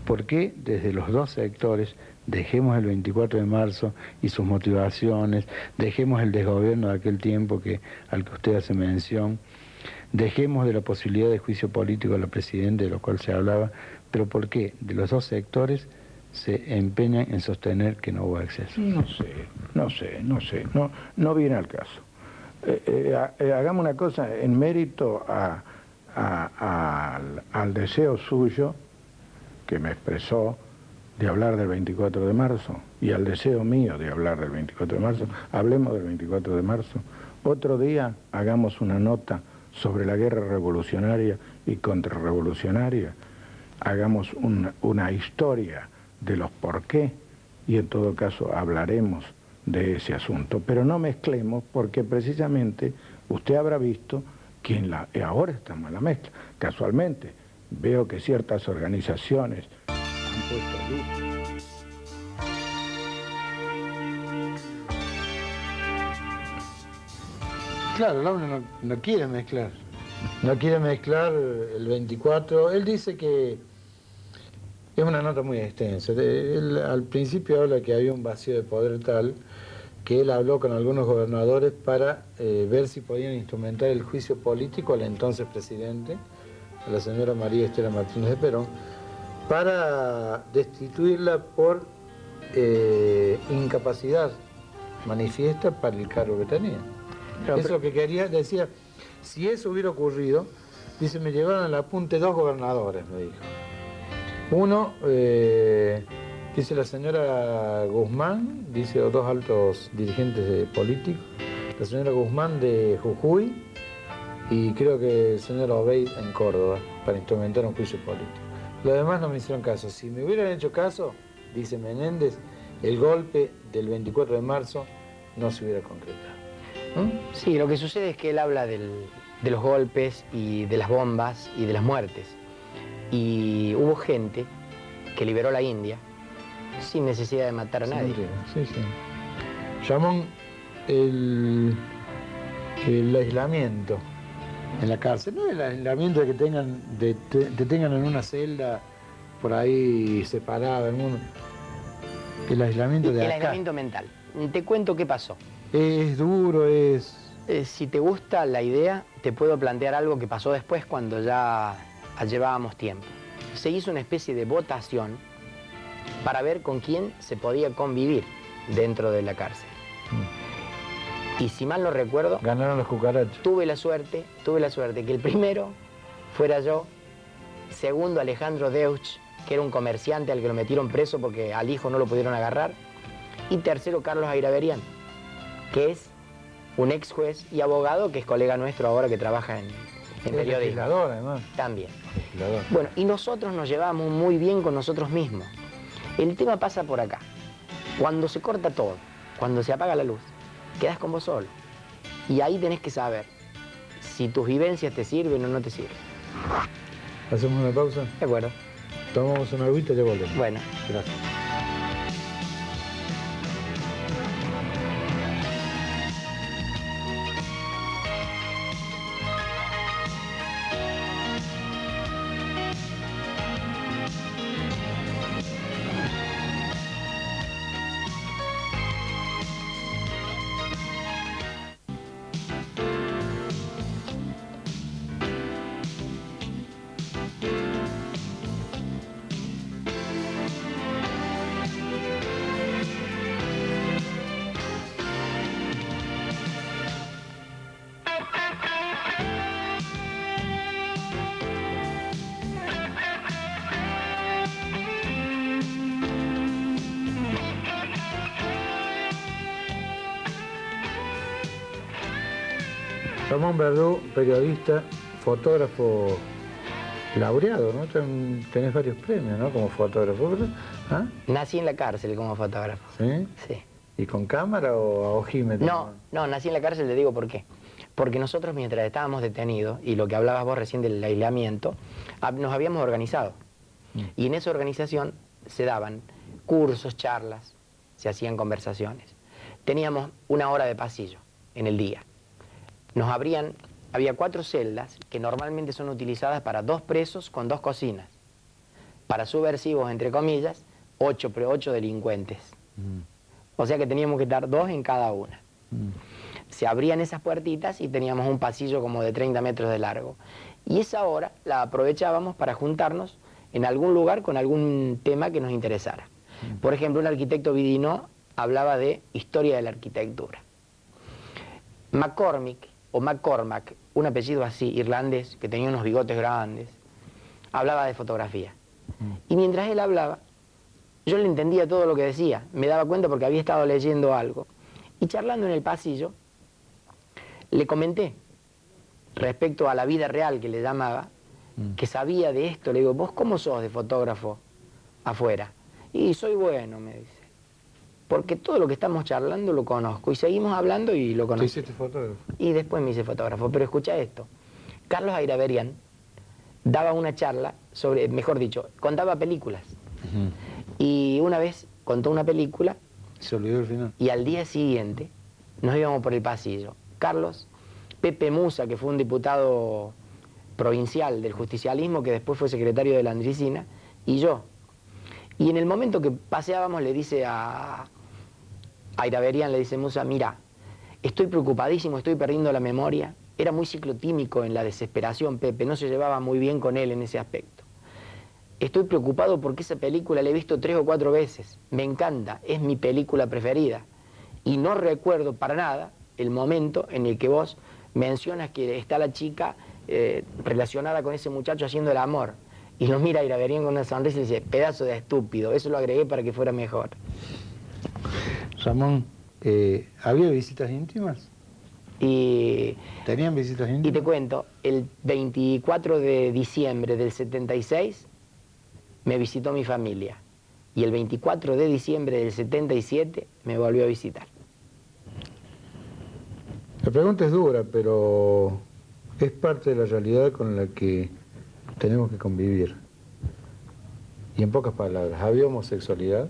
¿Por qué desde los dos sectores dejemos el 24 de marzo y sus motivaciones, dejemos el desgobierno de aquel tiempo al que usted hace mención, dejemos de la posibilidad de juicio político a la presidenta, de lo cual se hablaba, pero ¿por qué de los dos sectores se empeñan en sostener que no hubo exceso? No viene al caso. Hagamos una cosa, en mérito al deseo suyo, que me expresó, de hablar del 24 de marzo, y al deseo mío de hablar del 24 de marzo, hablemos del 24 de marzo. Otro día hagamos una nota sobre la guerra revolucionaria y contrarrevolucionaria, hagamos una historia de los por qué, y en todo caso hablaremos de ese asunto. Pero no mezclemos, porque precisamente usted habrá visto que ahora estamos en la mezcla. Casualmente, veo que ciertas organizaciones han puesto luz. Claro, Laura no quiere mezclar. No quiere mezclar el 24. Él dice que es una nota muy extensa. Él al principio habla que había un vacío de poder tal que él habló con algunos gobernadores para ver si podían instrumentar el juicio político al entonces presidente, a la señora María Estela Martínez de Perón, para destituirla por incapacidad manifiesta para el cargo que tenía. Eso es lo que quería, decía, si eso hubiera ocurrido, dice, me llevaron al apunte 2 gobernadores, me dijo. Uno, dice la señora Guzmán, dice, o 2 altos dirigentes políticos, la señora Guzmán de Jujuy y creo que el señor Obeid en Córdoba, para instrumentar un juicio político. Los demás no me hicieron caso. Si me hubieran hecho caso, dice Menéndez, el golpe del 24 de marzo no se hubiera concretado. Sí, lo que sucede es que él habla de los golpes y de las bombas y de las muertes. Y hubo gente que liberó la India sin necesidad de matar a nadie. Sí, sí. Llamó el aislamiento en la cárcel, no el aislamiento de que te tengan en una celda por ahí separado, el aislamiento de El acá. aislamiento mental. Te cuento qué pasó. Es duro, es... Si te gusta la idea, te puedo plantear algo que pasó después cuando ya llevábamos tiempo. Se hizo una especie de votación para ver con quién se podía convivir dentro de la cárcel. Y si mal no recuerdo, Ganaron los cucarachos. tuve la suerte que el primero fuera yo, segundo Alejandro Deutsch, que era un comerciante al que lo metieron preso porque al hijo no lo pudieron agarrar, y tercero Carlos Ayraverian, que es un ex juez y abogado que es colega nuestro ahora que trabaja en periodismo. Legislador, además. También. Legislador. Bueno, y nosotros nos llevamos muy bien con nosotros mismos. El tema pasa por acá. Cuando se corta todo, cuando se apaga la luz, quedas con vos solo. Y ahí tenés que saber si tus vivencias te sirven o no te sirven. ¿Hacemos una pausa? ¿De acuerdo? Tomamos una agüita y ya volvemos. Bueno. Gracias. Ramón Verdú, periodista, fotógrafo laureado, ¿no? Tenés varios premios, ¿no? Como fotógrafo. ¿Ah? Nací en la cárcel como fotógrafo. ¿Sí? Sí. ¿Y con cámara o a ojímetro? No, nací en la cárcel, te digo por qué. Porque nosotros mientras estábamos detenidos, y lo que hablabas vos recién del aislamiento, nos habíamos organizado. Y en esa organización se daban cursos, charlas, se hacían conversaciones. Teníamos 1 hora de pasillo en el día. Había 4 celdas que normalmente son utilizadas para 2 presos con 2 cocinas. Para subversivos, entre comillas, 8 delincuentes. O sea que teníamos que estar 2 en cada una. Se abrían esas puertitas y teníamos un pasillo como de 30 metros de largo. Y esa hora la aprovechábamos para juntarnos en algún lugar con algún tema que nos interesara. Por ejemplo, un arquitecto vidino hablaba de historia de la arquitectura. McCormack, un apellido así, irlandés, que tenía unos bigotes grandes, hablaba de fotografía. Y mientras él hablaba, yo le entendía todo lo que decía, me daba cuenta porque había estado leyendo algo. Y charlando en el pasillo, le comenté, respecto a la vida real que le llamaba, que sabía de esto. Le digo, ¿vos cómo sos de fotógrafo afuera? Y soy bueno, me dice, porque todo lo que estamos charlando lo conozco. Y seguimos hablando y lo conozco. ¿Te hiciste fotógrafo? Y después me hice fotógrafo. Pero escucha esto, Carlos Ayraverian daba una charla sobre, mejor dicho, contaba películas. Y una vez contó una película. Se olvidó el final. Y al día siguiente nos íbamos por el pasillo. Carlos, Pepe Musa, que fue un diputado provincial del justicialismo, que después fue secretario de la Andricina, y yo. Y en el momento que paseábamos le dice a Ayraverian, le dice Musa, mira, estoy preocupadísimo, estoy perdiendo la memoria. Era muy ciclotímico en la desesperación, Pepe, no se llevaba muy bien con él en ese aspecto. Estoy preocupado porque esa película la he visto 3 o 4 veces. Me encanta, es mi película preferida. Y no recuerdo para nada el momento en el que vos mencionas que está la chica relacionada con ese muchacho haciendo el amor. Y lo mira Ayraverian con una sonrisa y dice, pedazo de estúpido, eso lo agregué para que fuera mejor. Ramón, ¿había visitas íntimas? ¿Tenían visitas íntimas? Y te cuento, el 24 de diciembre del 76 me visitó mi familia. Y el 24 de diciembre del 77 me volvió a visitar. La pregunta es dura, pero es parte de la realidad con la que tenemos que convivir. Y en pocas palabras, ¿había homosexualidad?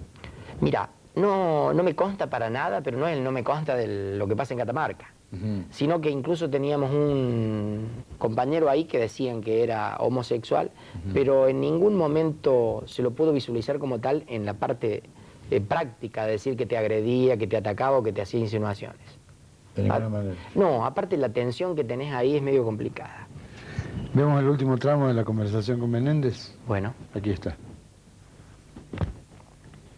Mira, no me consta para nada, pero no me consta de lo que pasa en Catamarca. sino que incluso teníamos un compañero ahí que decían que era homosexual, pero en ningún momento se lo pudo visualizar como tal en la parte práctica, de decir que te agredía, que te atacaba o que te hacía insinuaciones. De ninguna manera. No, aparte la tensión que tenés ahí es medio complicada. Vemos el último tramo de la conversación con Menéndez. Bueno. Aquí está.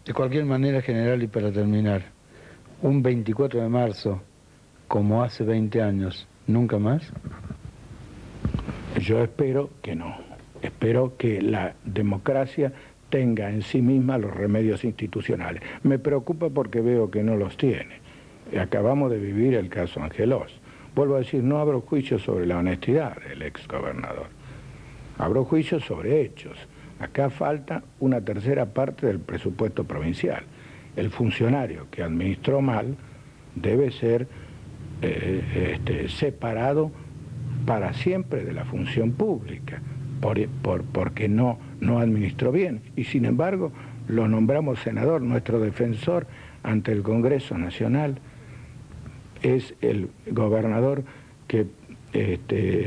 De cualquier manera, general, y para terminar, un 24 de marzo, como hace 20 años, ¿nunca más? Yo espero que no. Espero que la democracia tenga en sí misma los remedios institucionales. Me preocupa porque veo que no los tiene. Acabamos de vivir el caso Angelós. Vuelvo a decir, no abro juicio sobre la honestidad del exgobernador. Abro juicio sobre hechos. Acá falta una tercera parte del presupuesto provincial. El funcionario que administró mal debe ser separado para siempre de la función pública, porque no administró bien. Y sin embargo, lo nombramos senador. Nuestro defensor ante el Congreso Nacional es el gobernador que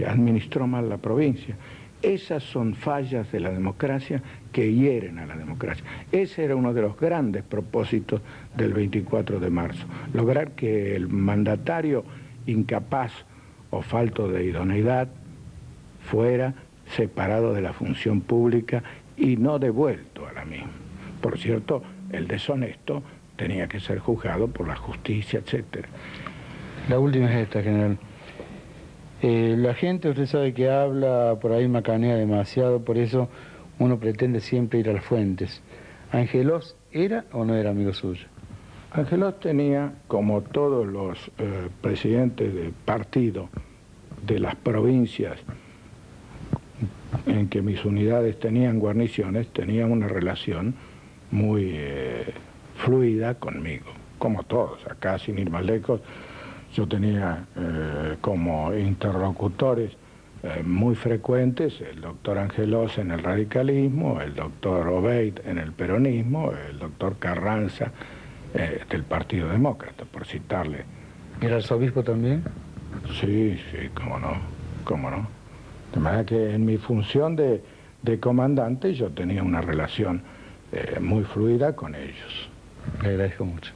administró mal la provincia. Esas son fallas de la democracia que hieren a la democracia. Ese era uno de los grandes propósitos del 24 de marzo. Lograr que el mandatario incapaz o falto de idoneidad fuera separado de la función pública y no devuelto a la misma. Por cierto, el deshonesto tenía que ser juzgado por la justicia, etc. La última es esta, general. La gente, usted sabe que habla, por ahí macanea demasiado, por eso uno pretende siempre ir a las fuentes. ¿Angelós era o no era amigo suyo? Angelós tenía, como todos los presidentes de partido de las provincias en que mis unidades tenían guarniciones, tenía una relación muy fluida conmigo, como todos. Acá, sin ir más lejos, yo tenía como interlocutores muy frecuentes el doctor Angelós en el radicalismo, el doctor Obeid en el peronismo, el doctor Carranza del Partido Demócrata, por citarle. ¿Y el arzobispo también? Sí, cómo no. De manera que en mi función de comandante yo tenía una relación muy fluida con ellos. Le agradezco mucho.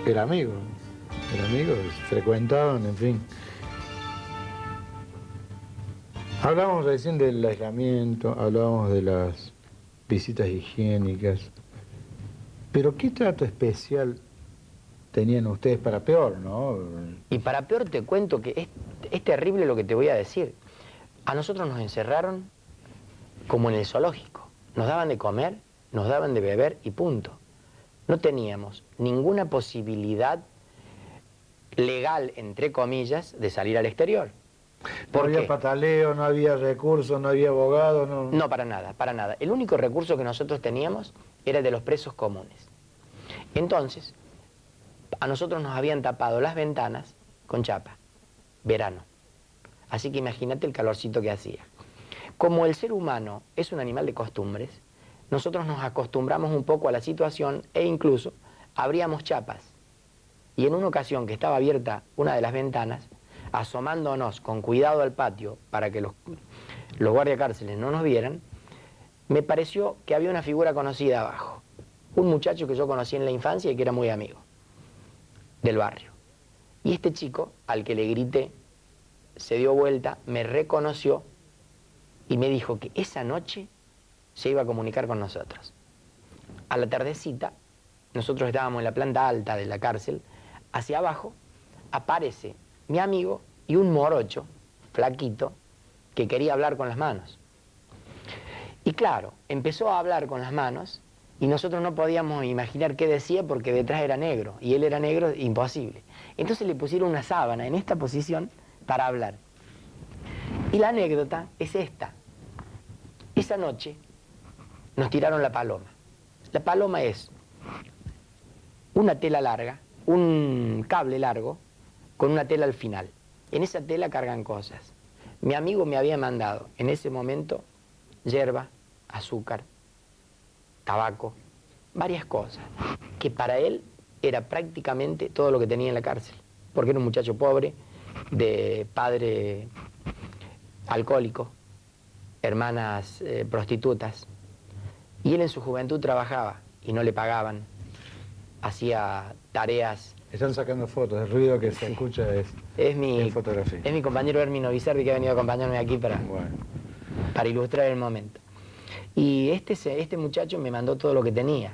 Era amigo, frecuentaban, en fin. Hablábamos recién del aislamiento, hablábamos de las visitas higiénicas, pero ¿qué trato especial tenían ustedes para peor, no? Y para peor te cuento que es terrible lo que te voy a decir. A nosotros nos encerraron como en el zoológico. Nos daban de comer, nos daban de beber y punto. No teníamos ninguna posibilidad legal, entre comillas, de salir al exterior. No había pataleo, no había recursos, no había abogado, no... No, para nada, para nada. El único recurso que nosotros teníamos era el de los presos comunes. Entonces, a nosotros nos habían tapado las ventanas con chapa, verano. Así que imagínate el calorcito que hacía. Como el ser humano es un animal de costumbres, nosotros nos acostumbramos un poco a la situación e incluso abríamos chapas. Y en una ocasión que estaba abierta una de las ventanas, asomándonos con cuidado al patio para que los guardiacárceles no nos vieran, me pareció que había una figura conocida abajo. Un muchacho que yo conocí en la infancia y que era muy amigo del barrio. Y este chico, al que le grité, se dio vuelta, me reconoció y me dijo que esa noche se iba a comunicar con nosotros. A la tardecita, nosotros estábamos en la planta alta de la cárcel, hacia abajo aparece mi amigo y un morocho, flaquito, que quería hablar con las manos. Y claro, empezó a hablar con las manos y nosotros no podíamos imaginar qué decía porque detrás era negro, y él era negro, imposible. Entonces le pusieron una sábana en esta posición para hablar. Y la anécdota es esta. Esa noche nos tiraron la paloma. La paloma es una tela larga, un cable largo, con una tela al final. En esa tela cargan cosas. Mi amigo me había mandado en ese momento yerba, azúcar, tabaco, varias cosas, que para él era prácticamente todo lo que tenía en la cárcel, porque era un muchacho pobre, de padre alcohólico, hermanas prostitutas, y él en su juventud trabajaba y no le pagaban, hacía tareas. Están sacando fotos, el ruido que se escucha es fotografía. Es mi compañero Hermino Bizardi, que ha venido a acompañarme aquí para ilustrar el momento. Y este muchacho me mandó todo lo que tenía.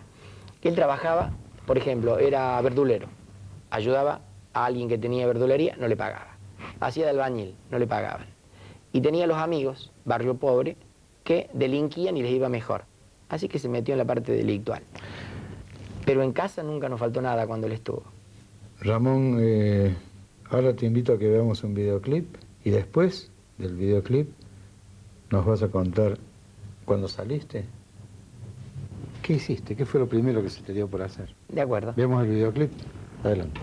Él trabajaba, por ejemplo, era verdulero, ayudaba a alguien que tenía verdulería, no le pagaba. Hacía de albañil, no le pagaban. Y tenía los amigos, barrio pobre, que delinquían y les iba mejor. Así que se metió en la parte delictual. Pero en casa nunca nos faltó nada cuando él estuvo. Ramón, ahora te invito a que veamos un videoclip y después del videoclip nos vas a contar cuando saliste. ¿Qué hiciste? ¿Qué fue lo primero que se te dio por hacer? De acuerdo. Veamos el videoclip. Adelante.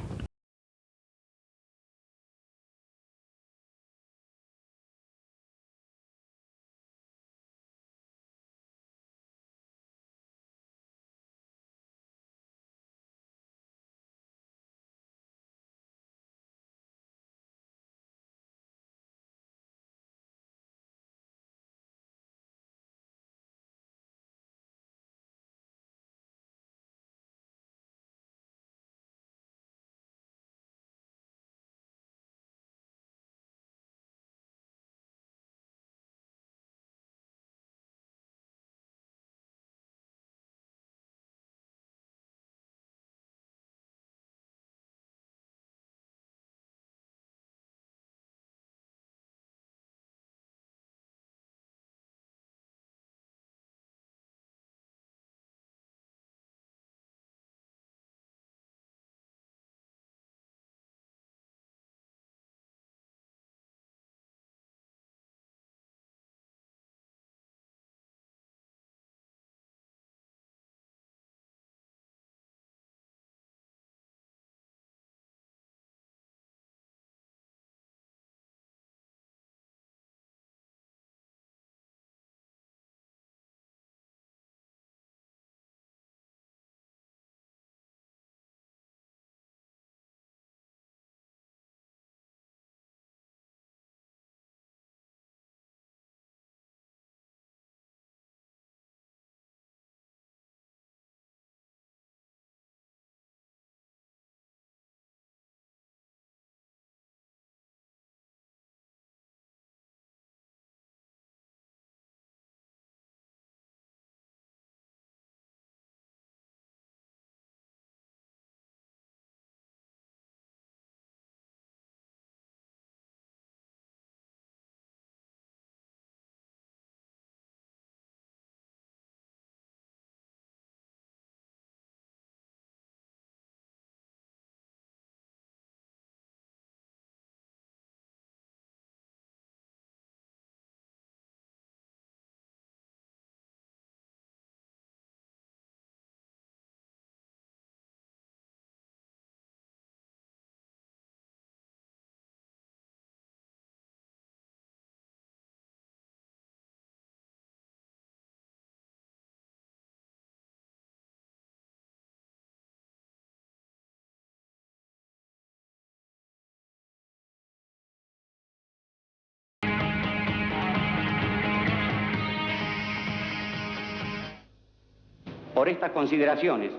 Por estas consideraciones,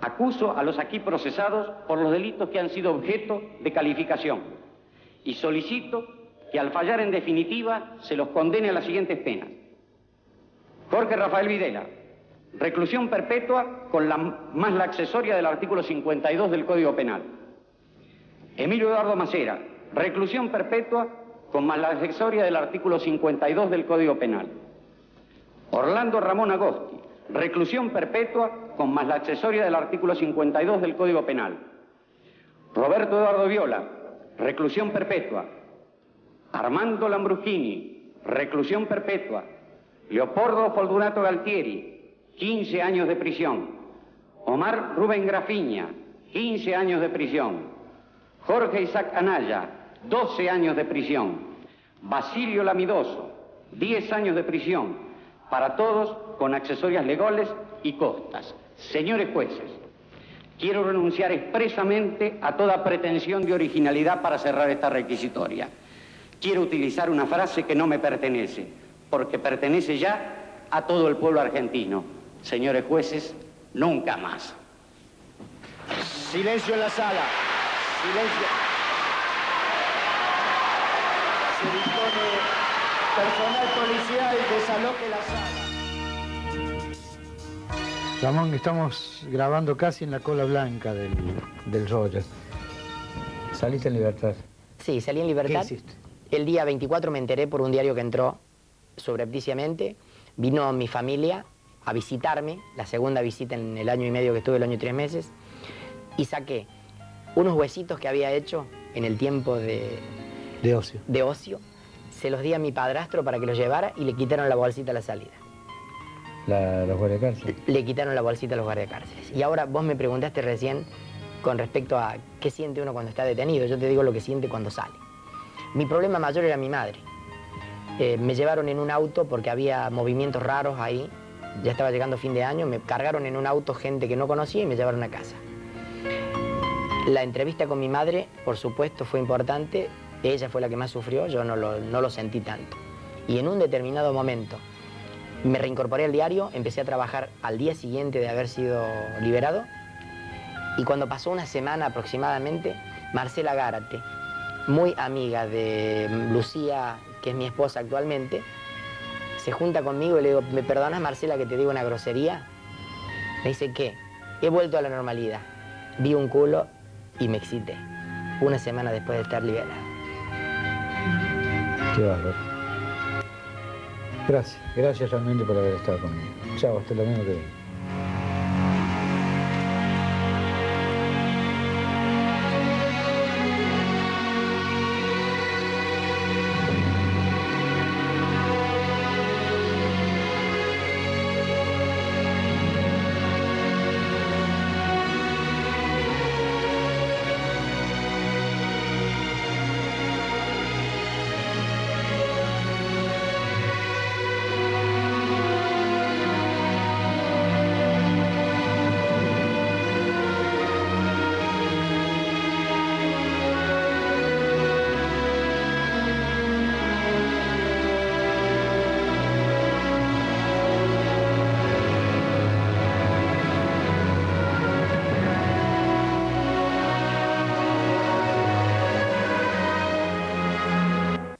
acuso a los aquí procesados por los delitos que han sido objeto de calificación y solicito que al fallar en definitiva se los condene a las siguientes penas. Jorge Rafael Videla, reclusión perpetua con más la accesoria del artículo 52 del Código Penal. Emilio Eduardo Macera, reclusión perpetua con más la accesoria del artículo 52 del Código Penal. Orlando Ramón Agosti, reclusión perpetua con más la accesoria del artículo 52 del Código Penal. Roberto Eduardo Viola, reclusión perpetua. Armando Lambruschini, reclusión perpetua. Leopoldo Fortunato Galtieri, 15 años de prisión. Omar Rubén Grafiña, 15 años de prisión. Jorge Isaac Anaya, 12 años de prisión. Basilio Lamidoso, 10 años de prisión. para todos con accesorias legales y costas. Señores jueces, quiero renunciar expresamente a toda pretensión de originalidad para cerrar esta requisitoria. Quiero utilizar una frase que no me pertenece, porque pertenece ya a todo el pueblo argentino. Señores jueces, nunca más. Silencio en la sala. Silencio. Se dispone personal policial desaloje la sala. Ramón, estamos grabando casi en la cola blanca del Roger. ¿Saliste en libertad? Sí, salí en libertad. ¿Qué hiciste? El día 24 me enteré por un diario que entró subrepticiamente. Vino mi familia a visitarme, la segunda visita en el año y medio que estuve, el año y 3 meses, y saqué unos huesitos que había hecho en el tiempo de ocio. Se los di a mi padrastro para que los llevara y le quitaron la bolsita a la salida. ¿Los guardiacárceles? Le quitaron la bolsita a los guardiacárceles. Y ahora vos me preguntaste recién con respecto a qué siente uno cuando está detenido. Yo te digo lo que siente cuando sale. Mi problema mayor era mi madre. Me llevaron en un auto porque había movimientos raros ahí. Ya estaba llegando fin de año, me cargaron en un auto gente que no conocía y me llevaron a casa. La entrevista con mi madre, por supuesto, fue importante. Ella fue la que más sufrió, yo no lo sentí tanto. Y en un determinado momento me reincorporé al diario, empecé a trabajar al día siguiente de haber sido liberado. Y cuando pasó una semana aproximadamente, Marcela Gárate, muy amiga de Lucía, que es mi esposa actualmente, se junta conmigo y le digo, ¿me perdonas, Marcela, que te digo una grosería? Me dice, ¿qué? He vuelto a la normalidad. Vi un culo y me excité. Una semana después de estar liberada. Qué bárbaro. Gracias realmente por haber estado conmigo. Chao, hasta el domingo que viene.